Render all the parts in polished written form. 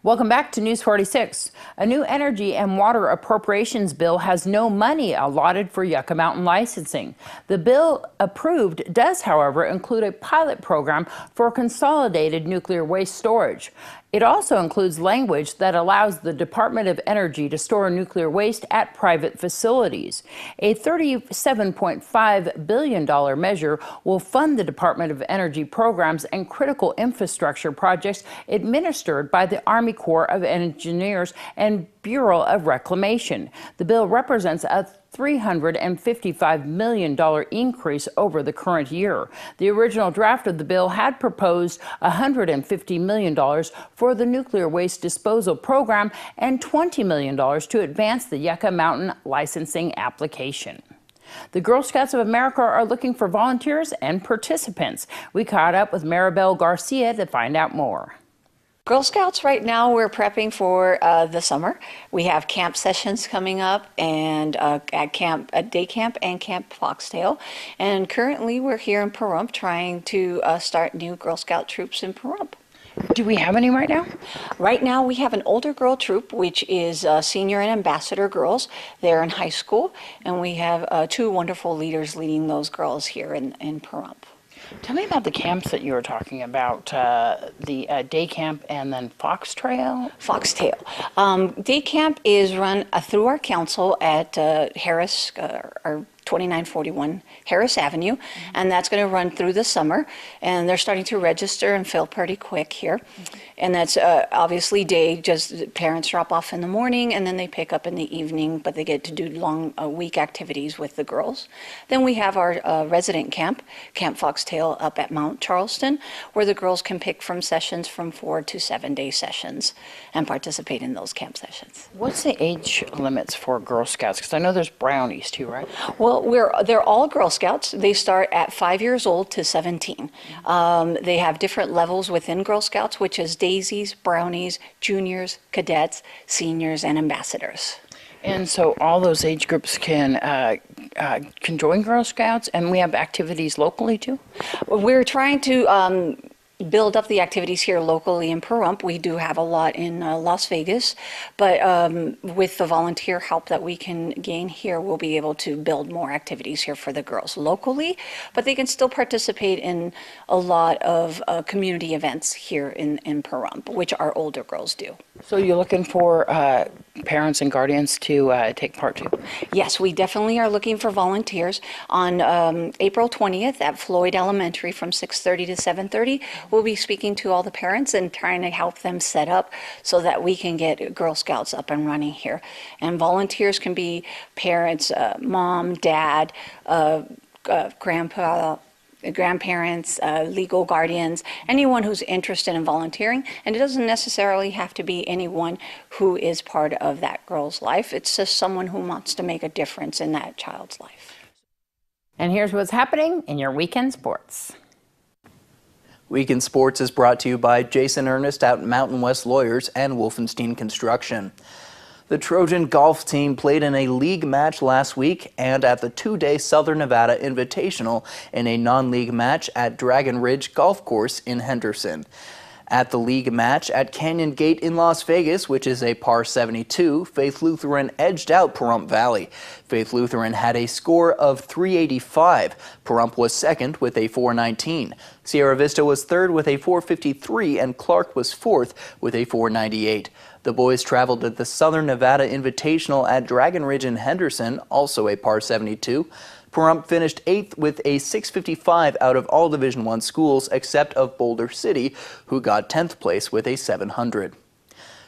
Welcome back to News 46. A new energy and water appropriations bill has no money allotted for Yucca Mountain licensing. The bill approved does, however, include a pilot program for consolidated nuclear waste storage. It also includes language that allows the Department of Energy to store nuclear waste at private facilities. A $37.5 billion measure will fund the Department of Energy programs and critical infrastructure projects administered by the Army Corps of Engineers and Bureau of Reclamation. The bill represents a $355 million increase over the current year. The original draft of the bill had proposed $150 million for the nuclear waste disposal program and $20 million to advance the Yucca Mountain licensing application. The Girl Scouts of America are looking for volunteers and participants. We caught up with Maribel Garcia to find out more. Girl Scouts, right now we're prepping for the summer. We have camp sessions coming up and at day camp and Camp Foxtail. And currently we're here in Pahrump trying to start new Girl Scout troops in Pahrump. Do we have any right now? Right now we have an older girl troop, which is senior and ambassador girls. They're in high school, and we have two wonderful leaders leading those girls here in Pahrump. Tell me about the camps that you were talking about, the day camp and then Foxtail. Day camp is run through our council at Harris, or 2941 Harris Avenue, and that's going to run through the summer, and they're starting to register and fill pretty quick here. And that's obviously day, just parents drop off in the morning and then they pick up in the evening, but they get to do long week activities with the girls. Then we have our resident camp, Camp Foxtail up at Mount Charleston, where the girls can pick from sessions from 4 to 7 day sessions and participate in those camp sessions. What's the age limits for Girl Scouts? Because I know there's brownies too, right? Well, they're all Girl Scouts. They start at 5 years old to 17. They have different levels within Girl Scouts, which is daisies, brownies, juniors, cadets, seniors, and ambassadors. And so all those age groups can join Girl Scouts, and we have activities locally too? We're trying to build up the activities here locally in Pahrump. We do have a lot in Las Vegas, but with the volunteer help that we can gain here, we'll be able to build more activities here for the girls locally, but they can still participate in a lot of community events here in Pahrump, which our older girls do. So you're looking for parents and guardians to take part too? Yes, we definitely are looking for volunteers. On April 20th at Floyd Elementary from 6:30 to 7:30, we'll be speaking to all the parents and trying to help them set up so that we can get Girl Scouts up and running here. And volunteers can be parents, mom, dad, grandparents, legal guardians, anyone who's interested in volunteering. And it doesn't necessarily have to be anyone who is part of that girl's life. It's just someone who wants to make a difference in that child's life. And here's what's happening in your weekend sports. Weekend Sports is brought to you by Jason Ernest at Mountain West Lawyers and Wolfenstein Construction. The Trojan golf team played in a league match last week and at the two-day Southern Nevada Invitational in a non-league match at Dragon Ridge Golf Course in Henderson. At the league match at Canyon Gate in Las Vegas, which is a par 72, Faith Lutheran edged out Pahrump Valley. Faith Lutheran had a score of 385. Pahrump was second with a 419. Sierra Vista was third with a 453, and Clark was fourth with a 498. The boys traveled to the Southern Nevada Invitational at Dragon Ridge in Henderson, also a par 72. Pahrump finished 8th with a 655 out of all Division I schools except of Boulder City, who got 10th place with a 700.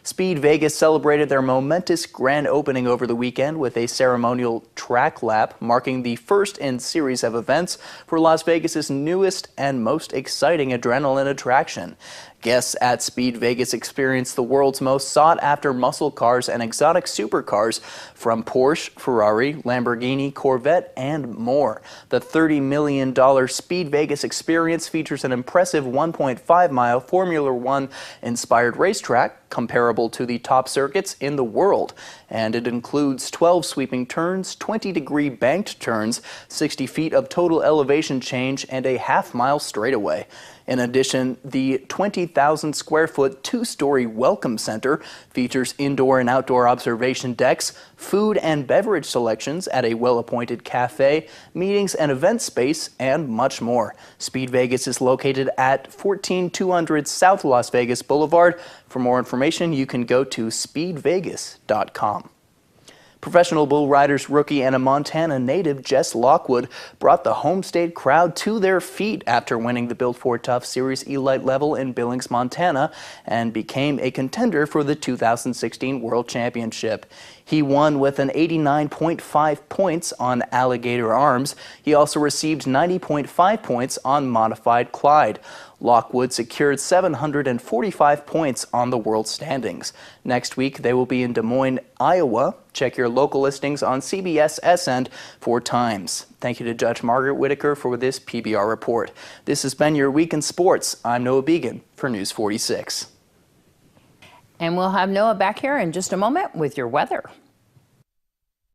Speed Vegas celebrated their momentous grand opening over the weekend with a ceremonial track lap, marking the first in series of events for Las Vegas's newest and most exciting adrenaline attraction. Guests at Speed Vegas experienced the world's most sought-after muscle cars and exotic supercars from Porsche, Ferrari, Lamborghini, Corvette, and more. The $30 million Speed Vegas experience features an impressive 1.5-mile Formula One-inspired racetrack comparable to the top circuits in the world, and it includes 12 sweeping turns, 20-degree banked turns, 60 feet of total elevation change, and a half-mile straightaway. In addition, the 20,000 square foot two-story Welcome Center features indoor and outdoor observation decks, food and beverage selections at a well-appointed cafe, meetings and event space, and much more. Speed Vegas is located at 14200 South Las Vegas Boulevard. For more information, you can go to speedvegas.com. Professional bull riders rookie and a Montana native, Jess Lockwood, brought the home state crowd to their feet after winning the Built for Tough Series Elite level in Billings, Montana, and became a contender for the 2016 World Championship. He won with an 89.5 points on Alligator Arms. He also received 90.5 points on Modified Clyde. Lockwood secured 745 points on the world standings. Next week, they will be in Des Moines, Iowa. Check your local listings on CBS-SN for times. Thank you to Judge Margaret Whitaker for this PBR report. This has been your Week in Sports. I'm Noah Began for News 46. And we'll have Noah back here in just a moment with your weather.